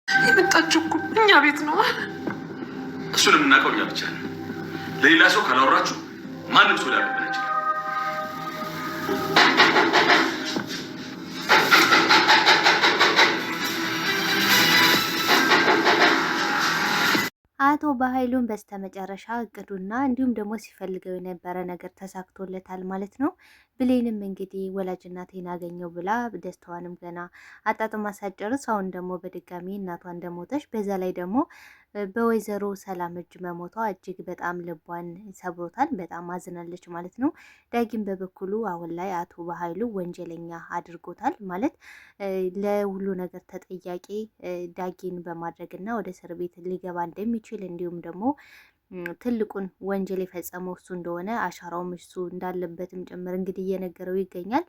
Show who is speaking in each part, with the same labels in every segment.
Speaker 1: የመጣችው እኮ እኛ ቤት ነው።
Speaker 2: እሱን የምናውቀው እኛ ብቻ ነው። ለሌላ ሰው ካላወራችሁ ማንም ሰው ሊያቀብል አይችልም።
Speaker 3: አቶ በኃይሉን በስተመጨረሻ እቅዱና እንዲሁም ደግሞ ሲፈልገው የነበረ ነገር ተሳክቶለታል ማለት ነው። ብሌንም እንግዲህ ወላጅ እናቴን አገኘው ብላ ደስታዋንም ገና አጣጥማ ሳትጨርስ አሁን ደግሞ በድጋሚ እናቷ እንደሞተች በዛ ላይ ደግሞ በወይዘሮ ሰላም እጅ መሞቷ እጅግ በጣም ልቧን ሰብሮታል። በጣም አዝናለች ማለት ነው። ዳጊም በበኩሉ አሁን ላይ አቶ በኃይሉ ወንጀለኛ አድርጎታል ማለት ለሁሉ ነገር ተጠያቂ ዳጊን በማድረግና ወደ እስር ቤት ሊገባ እንደሚችል እንዲሁም ደግሞ ትልቁን ወንጀል የፈጸመው እሱ እንደሆነ አሻራውም እሱ እንዳለበትም ጭምር እንግዲህ እየነገረው ይገኛል።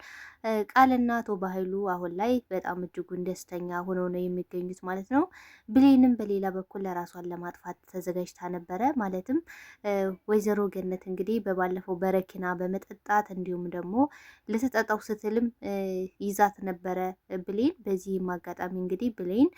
Speaker 3: ቃልና አቶ በኃይሉ አሁን ላይ በጣም እጅጉን ደስተኛ ሆነው ነው የሚገኙት ማለት ነው። ብሌንም በሌላ በኩል ለራሷን ለማጥፋት ተዘጋጅታ ነበረ። ማለትም ወይዘሮ ገነት እንግዲህ በባለፈው በረኪና በመጠጣት እንዲሁም ደግሞ ልትጠጣው ስትልም ይዛት ነበረ ብሌን። በዚህም አጋጣሚ እንግዲህ ብሌን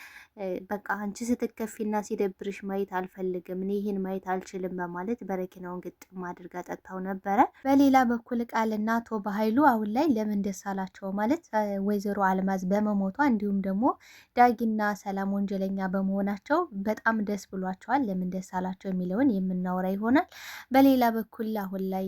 Speaker 3: በቃ አንቺ ስትከፊና ሲደብርሽ ማየት አልፈልግም፣ እኔ ይህን ማየት አልችልም በማለት በረኪናውን ግጥም አድርጋ ጠጥታው ነበረ። በሌላ በኩል ቃልና አቶ በኃይሉ አሁን ላይ ለምን ደስ አላቸው ማለት ወይዘሮ አልማዝ በመሞቷ እንዲሁም ደግሞ ዳጊና ሰላም ወንጀለኛ በመሆናቸው በጣም ደስ ብሏቸዋል። ለምን ደስ አላቸው የሚለውን የምናወራ ይሆናል። በሌላ በኩል አሁን ላይ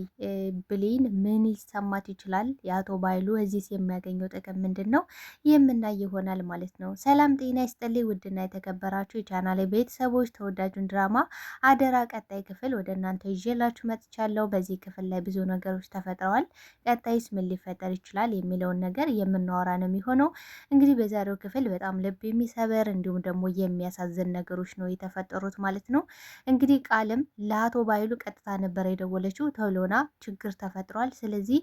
Speaker 3: ብሌን ምን ሊሰማት ይችላል? የአቶ በኃይሉ እዚህ የሚያገኘው ጥቅም ምንድን ነው? የምናይ ይሆናል ማለት ነው። ሰላም ጤና ይስጥልኝ ውድና የተከበራችሁ የቻናሌ ቤተሰቦች ተወዳጁን ድራማ አደራ ቀጣይ ክፍል ወደ እናንተ ይዤላችሁ መጥቻለሁ። በዚህ ክፍል ላይ ብዙ ነገሮች ተፈጥረዋል። ቀጣይስ ምን ሊፈጠር ይችላል የሚለውን ነገር የምናወራ ነው የሚሆነው። እንግዲህ በዛሬው ክፍል በጣም ልብ የሚሰበር እንዲሁም ደግሞ የሚያሳዝን ነገሮች ነው የተፈጠሩት ማለት ነው። እንግዲህ ቃልም ለአቶ በኃይሉ ቀጥታ ነበር የደወለችው። ቶሎና ችግር ተፈጥሯል፣ ስለዚህ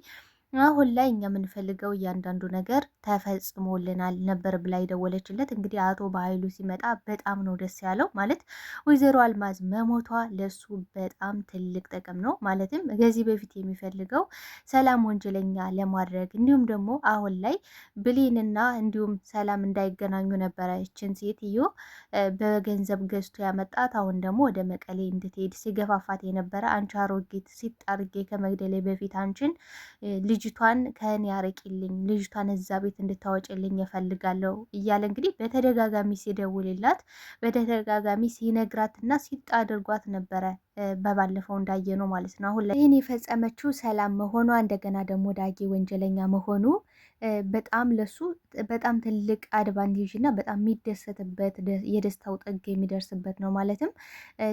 Speaker 3: አሁን ላይ እኛ የምንፈልገው እያንዳንዱ ነገር ተፈጽሞልናል ነበር ብላ የደወለችለት። እንግዲህ አቶ በኃይሉ ሲመጣ በጣም ነው ደስ ያለው። ማለት ወይዘሮ አልማዝ መሞቷ ለሱ በጣም ትልቅ ጥቅም ነው። ማለትም ከዚህ በፊት የሚፈልገው ሰላም ወንጀለኛ ለማድረግ እንዲሁም ደግሞ አሁን ላይ ብሌንና እንዲሁም ሰላም እንዳይገናኙ ነበረ። ይችን ሴትዮ በገንዘብ ገዝቶ ያመጣት አሁን ደግሞ ወደ መቀሌ እንድትሄድ ሲገፋፋት የነበረ አንቺ አሮጌት ሲጣርጌ ከመግደሌ በፊት አንቺን ልጅቷን ከእኔ ያርቂልኝ፣ ልጅቷን እዛ ቤት እንድታወጭልኝ እፈልጋለሁ እያለ እንግዲህ በተደጋጋሚ ሲደውልላት በተደጋጋሚ ሲነግራትና ሲጣ አድርጓት ነበረ። በባለፈው እንዳየ ነው ማለት ነው። አሁን ላይ ይህን የፈጸመችው ሰላም መሆኗ እንደገና ደግሞ ዳጊ ወንጀለኛ መሆኑ በጣም ለሱ በጣም ትልቅ አድቫንቴጅ እና በጣም የሚደሰትበት የደስታው ጥግ የሚደርስበት ነው። ማለትም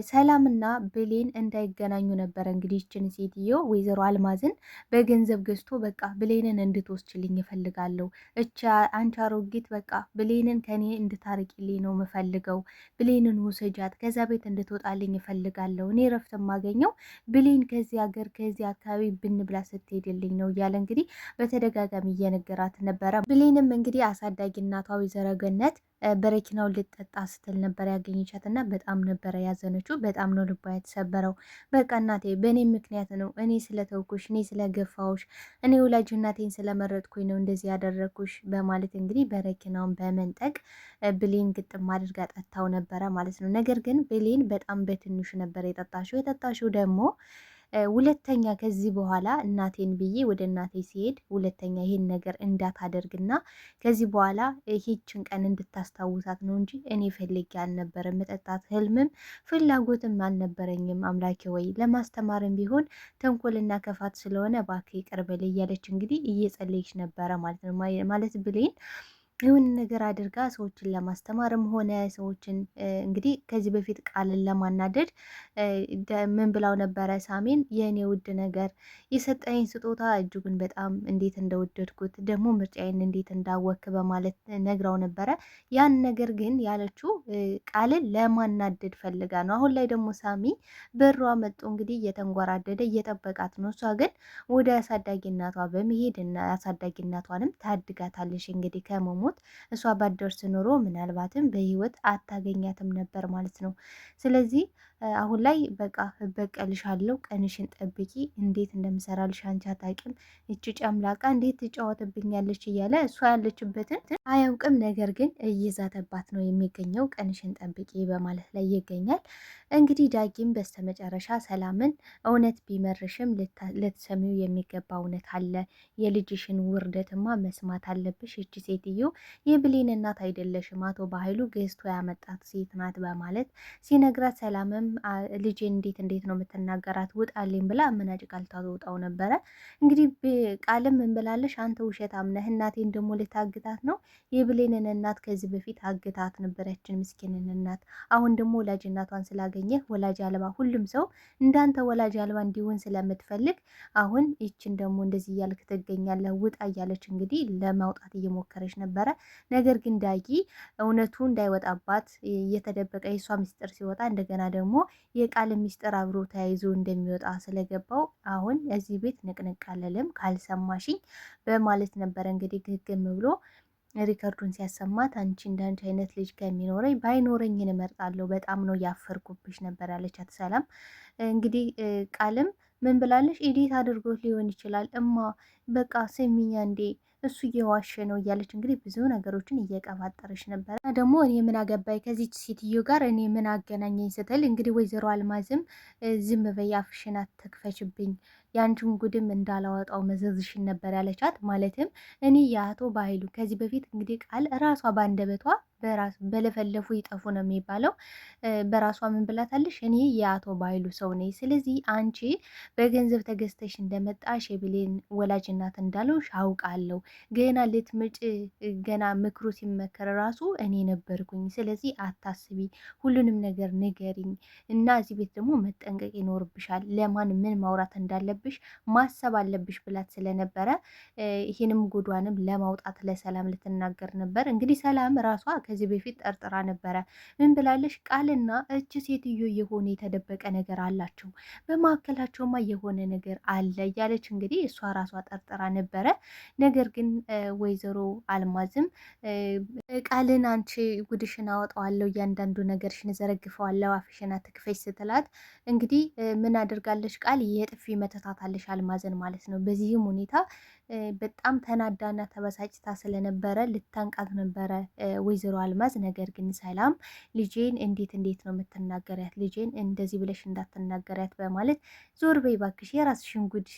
Speaker 3: ሰላምና ብሌን እንዳይገናኙ ነበረ እንግዲህ ይችን ሴትዮ ወይዘሮ አልማዝን በገንዘብ ገዝቶ በቃ ብሌንን እንድትወስችልኝ እፈልጋለሁ፣ እቻ አንቺ አሮጊት በቃ ብሌንን ከኔ እንድታርቂልኝ ነው የምፈልገው፣ ብሌንን ውሰጃት፣ ከዛ ቤት እንድትወጣልኝ እፈልጋለሁ፣ እኔ ረፍት የማገኘው ብሌን ከዚህ ሀገር ከዚህ አካባቢ ብንብላ ስትሄድልኝ ነው እያለ እንግዲህ በተደጋጋሚ እየነገራት ነበረ። ብሌንም እንግዲህ አሳዳጊ እናቷ ወይዘሮ ገነት በረኪናው ልጠጣ ስትል ነበር ያገኘቻት እና በጣም ነበረ ያዘነችው። በጣም ነው ልቧ የተሰበረው። በቃ እናቴ በእኔ ምክንያት ነው፣ እኔ ስለተውኩሽ፣ እኔ ስለገፋውሽ፣ እኔ ወላጅ እናቴን ስለመረጥኩኝ ነው እንደዚህ ያደረግኩሽ በማለት እንግዲህ በረኪናውን በመንጠቅ ብሌን ግጥም አድርጋ ጠጥታው ነበረ ማለት ነው። ነገር ግን ብሌን በጣም በትንሹ ነበር የጠጣሽው ደግሞ ሁለተኛ ከዚህ በኋላ እናቴን ብዬ ወደ እናቴ ሲሄድ ሁለተኛ ይሄን ነገር እንዳታደርግና ከዚህ በኋላ ይሄችን ቀን እንድታስታውሳት ነው እንጂ እኔ ፈልጌ አልነበረም። መጠጣት ህልምም ፍላጎትም አልነበረኝም። አምላኬ ወይ ለማስተማርም ቢሆን ተንኮልና ከፋት ስለሆነ እባክህ ይቅር በል እያለች እንግዲህ እየጸለየች ነበረ ማለት ነው። ማለት ብሌን ይሁን ነገር አድርጋ ሰዎችን ለማስተማርም ሆነ ሰዎችን እንግዲህ ከዚህ በፊት ቃልን ለማናደድ ምን ብላው ነበረ? ሳሜን የእኔ ውድ ነገር የሰጠኝ ስጦታ እጅጉን በጣም እንዴት እንደወደድኩት ደግሞ ምርጫዬን እንዴት እንዳወክ በማለት ነግራው ነበረ። ያን ነገር ግን ያለችው ቃልን ለማናደድ ፈልጋ ነው። አሁን ላይ ደግሞ ሳሚ በሯ መጡ እንግዲህ እየተንጓራደደ እየጠበቃት ነው። እሷ ግን ወደ አሳዳጊ እናቷ በመሄድ እና አሳዳጊ እናቷንም ታድጋታለሽ እንግዲህ ከመሞት እሷ ባደርስ ኖሮ ምናልባትም በህይወት አታገኛትም ነበር ማለት ነው። ስለዚህ አሁን ላይ በቃ እበቀልሻለሁ፣ ቀንሽን ጠብቂ፣ እንዴት እንደምሰራልሽ አንቺ አታውቂም፣ እቺ ጨምላቃ እንዴት ትጫወትብኛለች እያለ እሷ ያለችበትን አያውቅም። ነገር ግን እየዛተባት ነው የሚገኘው። ቀንሽን ጠብቂ በማለት ላይ ይገኛል። እንግዲህ ዳጊም በስተመጨረሻ ሰላምን እውነት ቢመርሽም ልትሰሚው የሚገባ እውነት አለ፣ የልጅሽን ውርደትማ መስማት አለብሽ። እቺ ሴትዮ የብሌን እናት አይደለሽም፣ አቶ በኃይሉ ገዝቶ ያመጣት ሴት ናት በማለት ሲነግራት፣ ሰላምም ልጄን እንዴት ነው የምትናገራት? ውጣልኝ ብላ አመናጭቃ ልታወጣው ነበረ። እንግዲህ ቃልም ምን ብላለሽ? አንተ ውሸታም ነህ፣ እናቴን ደግሞ ልታግታት ነው? የብሌንን እናት ከዚህ በፊት አግታት ነበረችን፣ ምስኪንን እናት። አሁን ደግሞ ወላጅ እናቷን ስላገኘህ ወላጅ አልባ፣ ሁሉም ሰው እንዳንተ ወላጅ አልባ እንዲሆን ስለምትፈልግ አሁን ይችን ደግሞ እንደዚህ እያልክ ትገኛለህ፣ ውጣ እያለች እንግዲህ ለማውጣት እየሞከረች ነበረ። ነገር ግን ዳጊ እውነቱ እንዳይወጣባት እየተደበቀ የሷ ምስጢር ሲወጣ እንደገና ደግሞ የቃል ምስጢር አብሮ ተያይዞ እንደሚወጣ ስለገባው አሁን እዚህ ቤት ንቅንቅ አልልም ካልሰማሽኝ በማለት ነበረ እንግዲህ ግግም ብሎ ሪከርዱን ሲያሰማት፣ አንቺ እንዳንቺ አይነት ልጅ ከሚኖረኝ ባይኖረኝን እመርጣለሁ፣ በጣም ነው ያፈርኩብሽ ነበር ያለቻት ሰላም። እንግዲህ ቃልም ምን ብላለች? ኤዲት አድርጎት ሊሆን ይችላል እማ፣ በቃ ስሚኛ እንዴ እሱ እየዋሸ ነው እያለች እንግዲህ ብዙ ነገሮችን እየቀባጠረች ነበረ። ደግሞ እኔ ምን አገባኝ ከዚች ሴትዮ ጋር እኔ ምን አገናኘኝ ስትል እንግዲህ ወይዘሮ አልማዝም ዝም በይ አፍሽን አትክፈችብኝ፣ የአንቺን ጉድም እንዳላወጣው መዘዝሽን ነበር ያለቻት። ማለትም እኔ የአቶ በኃይሉ ከዚህ በፊት እንግዲህ ቃል ራሷ ባንደበቷ በለፈለፉ ይጠፉ ነው የሚባለው። በራሷ ምን ብላታለሽ? እኔ የአቶ በኃይሉ ሰው ነኝ። ስለዚህ አንቺ በገንዘብ ተገዝተሽ እንደመጣሽ የብሌን ወላጅ እናት እንዳለውሽ አውቃለሁ። ገና ልትምጭ ገና ምክሩ ሲመከር ራሱ እኔ ነበርኩኝ። ስለዚህ አታስቢ፣ ሁሉንም ነገር ንገሪኝ እና እዚህ ቤት ደግሞ መጠንቀቅ ይኖርብሻል። ለማን ምን ማውራት እንዳለብሽ ማሰብ አለብሽ ብላት ስለነበረ ይህንም ጉዷንም ለማውጣት ለሰላም ልትናገር ነበር። እንግዲህ ሰላም ራሷ ከዚህ በፊት ጠርጥራ ነበረ። ምን ብላለሽ? ቃልና እች ሴትዮ የሆነ የተደበቀ ነገር አላቸው፣ በመካከላቸውማ የሆነ ነገር አለ እያለች እንግዲህ እሷ ራሷ ጠርጥራ ነበረ። ነገር ግን ወይዘሮ አልማዝም ቃልን አንቺ ጉድሽን አወጣዋለሁ፣ እያንዳንዱ ነገርሽን ዘረግፈዋለሁ፣ አፍሽን አትክፈች ስትላት እንግዲህ ምን አድርጋለች? ቃል የጥፊ መተታታለሽ አልማዝን ማለት ነው። በዚህም ሁኔታ በጣም ተናዳና ተበሳጭታ ስለነበረ ልታንቃት ነበረ ወይዘሮ አልማዝ። ነገር ግን ሰላም ልጄን እንዴት ነው የምትናገሪያት? ልጄን እንደዚህ ብለሽ እንዳትናገሪያት በማለት ዞር በይ እባክሽ፣ የራስሽን ጉድ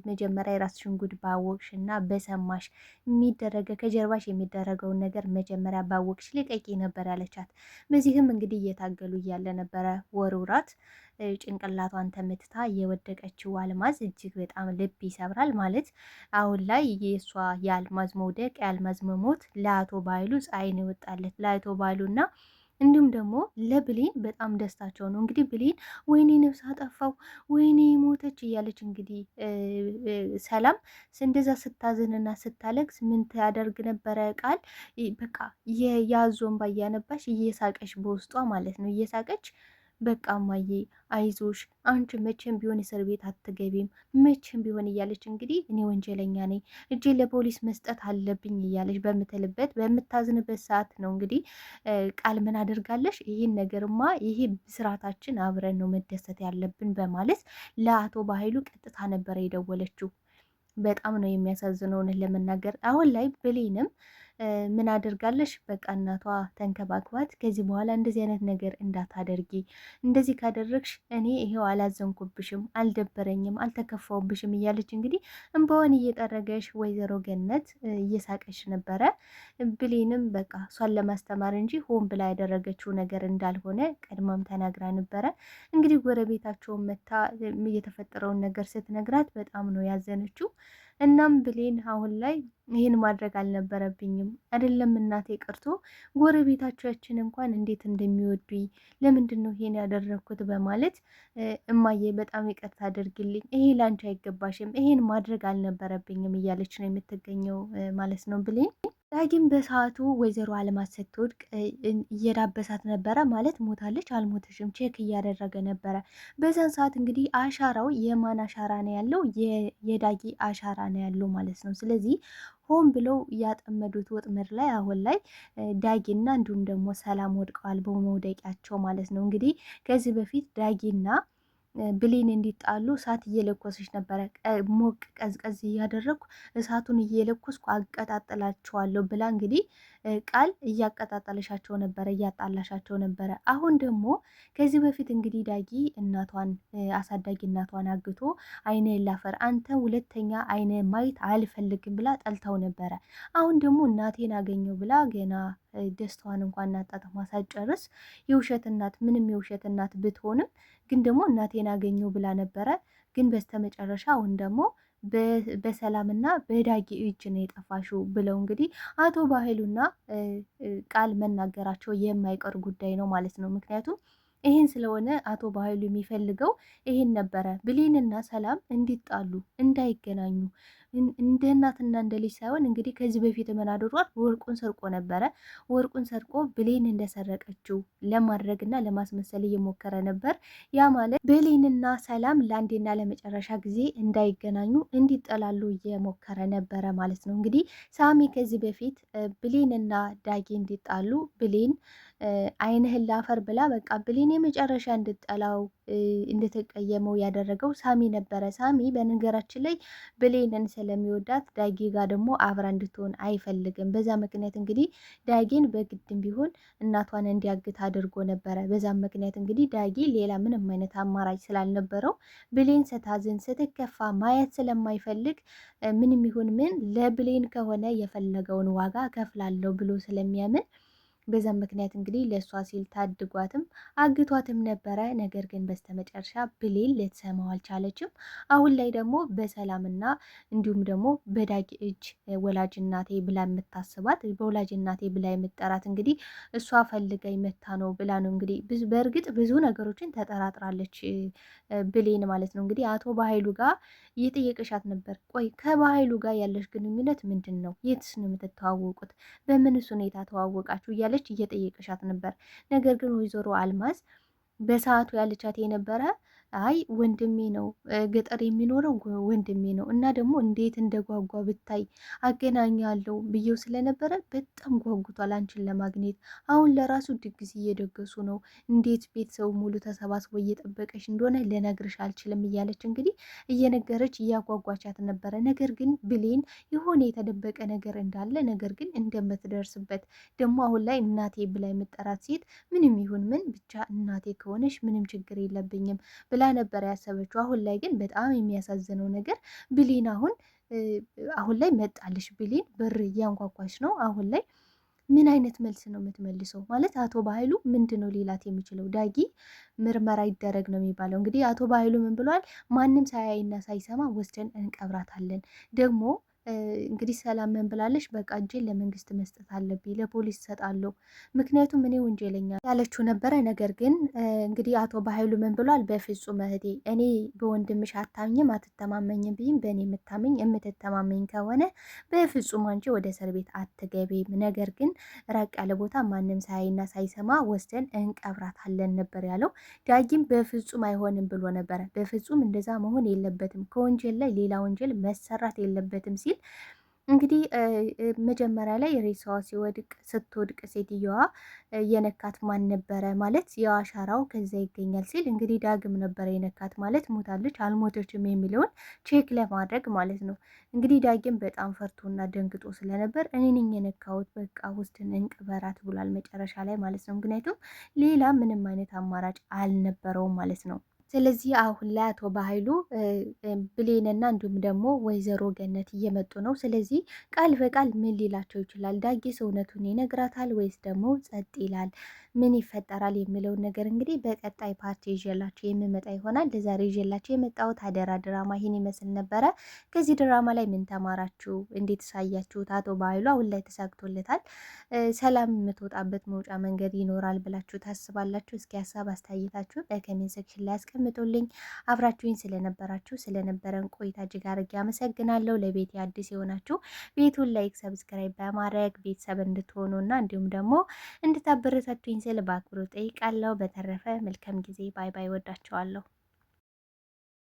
Speaker 3: መጀመሪያ የራስሽን ጉድ ባወቅሽ እና በሰማሽ ከጀርባሽ የሚደረገውን ነገር መጀመሪያ ባወቅሽ ልቀቂ ነበር ያለቻት። በዚህም እንግዲህ እየታገሉ እያለ ነበረ ወርውራት ጭንቅላቷን ተመትታ የወደቀችው አልማዝ እጅግ በጣም ልብ ይሰብራል። ማለት አሁን ላይ የእሷ የአልማዝ መውደቅ የአልማዝ መሞት ለአቶ በኃይሉ ፀሐይን ይወጣለት ለአቶ በኃይሉ እና እንዲሁም ደግሞ ለብሌን በጣም ደስታቸው ነው። እንግዲህ ብሌን ወይኔ ነፍስ አጠፋው ወይኔ ሞተች እያለች እንግዲህ ሰላም እንደዛ ስታዝንና ስታለቅስ ምን ታደርግ ነበረ? ቃል በቃ የያዞን ባያነባሽ እየሳቀች በውስጧ ማለት ነው እየሳቀች በቃ እማዬ አይዞሽ፣ አንቺ መቼም ቢሆን እስር ቤት አትገቢም፣ መቼም ቢሆን እያለች እንግዲህ እኔ ወንጀለኛ ነኝ እጄ ለፖሊስ መስጠት አለብኝ እያለች በምታዝንበት ሰዓት ነው እንግዲህ ቃል ምን አድርጋለሽ? ይህን ነገርማ ይሄ ብስራታችን አብረን ነው መደሰት ያለብን በማለት ለአቶ በኃይሉ ቀጥታ ነበረ የደወለችው። በጣም ነው የሚያሳዝነው እውነት ለመናገር አሁን ላይ ብሌንም ምን አድርጋለሽ? በቃ እናቷ ተንከባክባት ከዚህ በኋላ እንደዚህ አይነት ነገር እንዳታደርጊ፣ እንደዚህ ካደረግሽ እኔ ይሄው አላዘንኩብሽም፣ አልደበረኝም፣ አልተከፋውብሽም እያለች እንግዲህ እንባዋን እየጠረገሽ ወይዘሮ ገነት እየሳቀች ነበረ። ብሌንም በቃ እሷን ለማስተማር እንጂ ሆን ብላ ያደረገችው ነገር እንዳልሆነ ቀድማም ተናግራ ነበረ። እንግዲህ ጎረቤታቸውን መታ የተፈጠረውን ነገር ስትነግራት በጣም ነው ያዘነችው። እናም ብሌን አሁን ላይ ይህን ማድረግ አልነበረብኝም አይደለም እናቴ ቀርቶ ጎረቤታችን እንኳን እንዴት እንደሚወዱኝ ለምንድን ነው ይሄን ያደረግኩት በማለት እማዬ በጣም ይቅርታ አድርግልኝ፣ ይሄ ላንቺ አይገባሽም፣ ይሄን ማድረግ አልነበረብኝም እያለች ነው የምትገኘው ማለት ነው ብሌን። ዳጊም በሰዓቱ ወይዘሮ አልማዝ ስትወድቅ እየዳበሳት ነበረ። ማለት ሞታለች አልሞተሽም ቼክ እያደረገ ነበረ። በዛን ሰዓት እንግዲህ አሻራው የማን አሻራ ነው ያለው? የዳጊ አሻራ ነው ያለው ማለት ነው። ስለዚህ ሆን ብለው ያጠመዱት ወጥመድ ላይ አሁን ላይ ዳጊና እንዲሁም ደግሞ ሰላም ወድቀዋል በመውደቂያቸው ማለት ነው። እንግዲህ ከዚህ በፊት ዳጊና ብሌን እንዲጣሉ እሳት እየለኮሰች ነበረ። ሞቅ ቀዝቀዝ እያደረግኩ እሳቱን እየለኮስኩ አቀጣጥላቸዋለሁ ብላ እንግዲህ ቃል እያቀጣጠለሻቸው ነበረ፣ እያጣላሻቸው ነበረ። አሁን ደግሞ ከዚህ በፊት እንግዲህ ዳጊ እናቷን አሳዳጊ እናቷን አግቶ አይነ ላፈር አንተ ሁለተኛ አይነ ማየት አልፈልግም ብላ ጠልታው ነበረ። አሁን ደግሞ እናቴን አገኘው ብላ ገና ደስታዋን እንኳን እናጣጥማ ሳትጨርስ የውሸት እናት ምንም የውሸት እናት ብትሆንም ግን ደግሞ እናቴን አገኘው ብላ ነበረ። ግን በስተመጨረሻ አሁን ደግሞ በሰላምና በዳጊ እጅ ነው የጠፋሽው ብለው እንግዲህ አቶ ባህሉና ቃል መናገራቸው የማይቀር ጉዳይ ነው ማለት ነው። ምክንያቱም ይህን ስለሆነ አቶ ባህሉ የሚፈልገው ይህን ነበረ፣ ብሌንና ሰላም እንዲጣሉ እንዳይገናኙ እንደ እናትና እንደ ልጅ ሳይሆን እንግዲህ ከዚህ በፊት ምን አድርጓል? ወርቁን ሰርቆ ነበረ። ወርቁን ሰርቆ ብሌን እንደሰረቀችው ለማድረግና ለማስመሰል እየሞከረ ነበር። ያ ማለት ብሌንና ሰላም ለአንዴና ለመጨረሻ ጊዜ እንዳይገናኙ እንዲጠላሉ እየሞከረ ነበረ ማለት ነው። እንግዲህ ሳሚ ከዚህ በፊት ብሌንና ዳጊ እንዲጣሉ ብሌን አይንህን ላፈር ብላ በቃ ብሌን የመጨረሻ እንድጠላው እንድትቀየመው ያደረገው ሳሚ ነበረ። ሳሚ በነገራችን ላይ ብሌንን ስለሚወዳት ዳጊ ጋር ደግሞ አብራ እንድትሆን አይፈልግም። በዛ ምክንያት እንግዲህ ዳጊን በግድም ቢሆን እናቷን እንዲያግት አድርጎ ነበረ። በዛም ምክንያት እንግዲህ ዳጊ ሌላ ምንም አይነት አማራጭ ስላልነበረው ብሌን ስታዝን ስትከፋ ማየት ስለማይፈልግ ምንም ይሁን ምን ለብሌን ከሆነ የፈለገውን ዋጋ ከፍላለሁ ብሎ ስለሚያምን በዛም ምክንያት እንግዲህ ለእሷ ሲል ታድጓትም አግቷትም ነበረ። ነገር ግን በስተመጨረሻ ብሌን ልትሰማው አልቻለችም። አሁን ላይ ደግሞ በሰላምና እንዲሁም ደግሞ በዳጊ እጅ ወላጅ እናቴ ብላ የምታስባት በወላጅ እናቴ ብላ የምጠራት እንግዲህ እሷ ፈልጋኝ መታ ነው ብላ ነው እንግዲህ በእርግጥ ብዙ ነገሮችን ተጠራጥራለች ብሌን ማለት ነው። እንግዲህ አቶ በኃይሉ ጋር እየጠየቀሻት ነበር። ቆይ ከባኃይሉ ጋር ያለሽ ግንኙነት ምንድን ነው? የትስ ነው የምትተዋወቁት? በምንስ ሁኔታ ተዋወቃችሁ? እያለች እየጠየቀሻት ነበር። ነገር ግን ወይዘሮ አልማዝ በሰዓቱ ያለቻት የነበረ አይ ወንድሜ ነው ገጠር የሚኖረው ወንድሜ ነው እና ደግሞ እንዴት እንደጓጓ ብታይ አገናኛለሁ ብዬው ስለነበረ በጣም ጓጉቷል አንቺን ለማግኘት። አሁን ለራሱ ድግስ እየደገሱ ነው። እንዴት ቤተሰቡ ሙሉ ተሰባስቦ እየጠበቀሽ እንደሆነ ልነግርሽ አልችልም እያለች እንግዲህ እየነገረች እያጓጓቻት ነበረ። ነገር ግን ብሌን የሆነ የተደበቀ ነገር እንዳለ ነገር ግን እንደምትደርስበት ደግሞ አሁን ላይ እናቴ ብላ የምጠራት ሴት ምንም ይሁን ምን ብቻ እናቴ ከሆነች ምንም ችግር የለብኝም ብላ ነበር ያሰበችው። አሁን ላይ ግን በጣም የሚያሳዝነው ነገር ብሌን አሁን ላይ መጣልሽ። ብሌን በር እያንኳኳች ነው። አሁን ላይ ምን አይነት መልስ ነው የምትመልሰው? ማለት አቶ ባህሉ ምንድን ነው ሌላት የሚችለው? ዳጊ ምርመራ ይደረግ ነው የሚባለው። እንግዲህ አቶ ባህሉ ምን ብሏል? ማንም ሳያይና ሳይሰማ ወስደን እንቀብራታለን ደግሞ እንግዲህ ሰላም ምን ብላለች? በቃ እጄን ለመንግስት መስጠት አለብኝ፣ ለፖሊስ ሰጣለሁ፣ ምክንያቱም እኔ ወንጀለኛ ያለችው ነበረ። ነገር ግን እንግዲህ አቶ በኃይሉ ምን ብሏል? በፍጹም እህቴ እኔ በወንድምሽ አታምኝም አትተማመኝም ብይም በእኔ የምትተማመኝ ከሆነ በፍጹም አንቺ ወደ እስር ቤት አትገቢም። ነገር ግን ራቅ ያለ ቦታ ማንም ሳያይና ሳይሰማ ወስደን እንቀብራታለን ነበር ያለው። ዳጊም በፍጹም አይሆንም ብሎ ነበረ። በፍጹም እንደዛ መሆን የለበትም፣ ከወንጀል ላይ ሌላ ወንጀል መሰራት የለበትም ሲል እንግዲህ መጀመሪያ ላይ ሬሳዋ ስትወድቅ ሴትየዋ የነካት ማን ነበረ ማለት የአሻራው ከዛ ይገኛል ሲል እንግዲህ ዳግም ነበረ የነካት ማለት ሞታለች አልሞተችም የሚለውን ቼክ ለማድረግ ማለት ነው። እንግዲህ ዳግም በጣም ፈርቶና ደንግጦ ስለነበር እኔ ነኝ የነካሁት በቃ ውስጥን እንቅበራት ብሏል መጨረሻ ላይ ማለት ነው። ምክንያቱም ሌላ ምንም አይነት አማራጭ አልነበረውም ማለት ነው። ስለዚህ አሁን ላይ አቶ በኃይሉ ብሌንና እንዲሁም ደግሞ ወይዘሮ ገነት እየመጡ ነው። ስለዚህ ቃል በቃል ምን ሊላቸው ይችላል? ዳጊስ እውነቱን ይነግራታል ወይስ ደግሞ ጸጥ ይላል? ምን ይፈጠራል የሚለውን ነገር እንግዲህ በቀጣይ ፓርቲ ይዤላችሁ የምመጣ ይሆናል። ለዛሬ ይዤላችሁ የመጣሁት አደራ ድራማ ይህን ይመስል ነበረ። ከዚህ ድራማ ላይ ምን ተማራችሁ? እንዴት ሳያችሁት? አቶ በኃይሉ አሁን ላይ ተሳክቶለታል። ሰላም የምትወጣበት መውጫ መንገድ ይኖራል ብላችሁ ታስባላችሁ? እስኪ ሀሳብ አስተያየታችሁን በኮሜንት ሴክሽን ላይ አስቀምጡልኝ። አብራችሁኝ ስለነበረን ቆይታ እጅግ አድርጌ አመሰግናለሁ። ለቤት አዲስ የሆናችሁ ቤቱን ላይክ፣ ሰብስክራይብ በማድረግ ቤተሰብ እንድትሆኑና እንዲሁም ደግሞ እንድታበረታቱኝ ስል በአክብሮት ጠይቃለሁ። በተረፈ መልካም ጊዜ። ባይ ባይ። ወዳችኋለሁ።